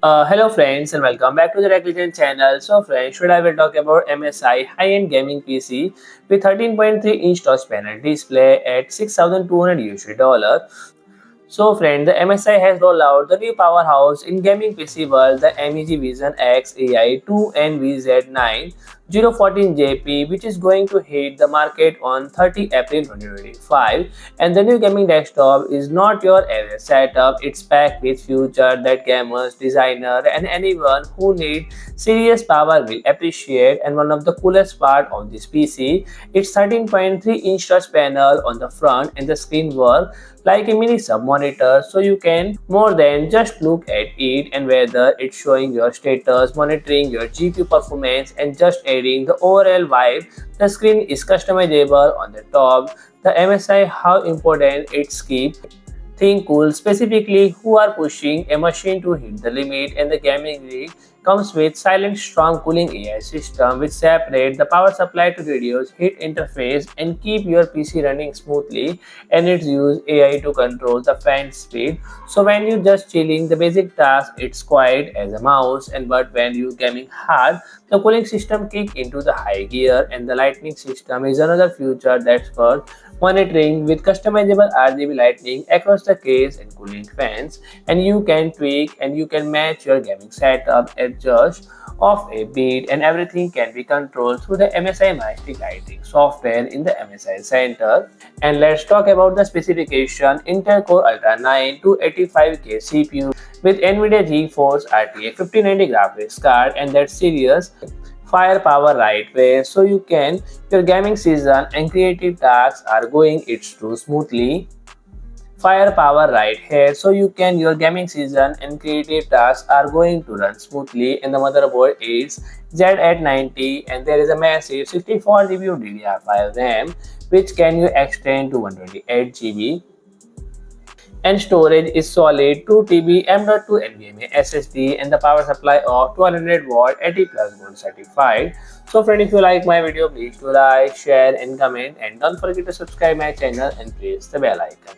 Hello friends and welcome back to the Recognition channel. So friends, today I will talk about MSI high-end gaming PC with 13.3-inch touch panel display at $6,200. So friend, the MSI has rolled out the new powerhouse in gaming PC world, the MEG Vision X AI 2NVZ9-014JP, which is going to hit the market on 30 April 2025. And the new gaming desktop is not your average setup, it's packed with features that gamers, designers and anyone who needs serious power will appreciate. And one of the coolest part of this PC, its 13.3-inch touch panel on the front and the screen work like a mini sub monitor, so you can more than just look at it, and whether it's showing your status, monitoring your GPU performance and just adding the overall vibe. The screen is customizable on the top. The MSI how important it's keep think cool, specifically who are pushing a machine to hit the limit, and the gaming rig comes with silent strong cooling AI system which separate the power supply to reduce heat interface and keep your PC running smoothly, and it's use AI to control the fan speed. So when you just chilling the basic task, it's quiet as a mouse, and but when you gaming hard, the cooling system kick into the high gear, and the lighting system is another feature that's worth monitoring with customizable RGB lighting across the case and cooling fans, and you can tweak and you can match your gaming setup, adjust of a beat, and everything can be controlled through the MSI Majestic Lighting software in the MSI Center. And let's talk about the specification. Intel Core Ultra 9 285K CPU with NVIDIA GeForce RTX 5090 graphics card, and that's serious firepower right way, so you can your gaming season and creative tasks are going its through smoothly. Firepower right here, so you can your gaming season and creative tasks are going to run smoothly, and the motherboard is Z890, and there is a massive 64 GB DDR5 RAM which can you extend to 128 GB, and storage is solid 2 TB M.2 NVMe SSD, and the power supply of 1200 watt 80 plus gold certified. So friend, if you like my video, please do like, share and comment, and don't forget to subscribe my channel and press the bell icon.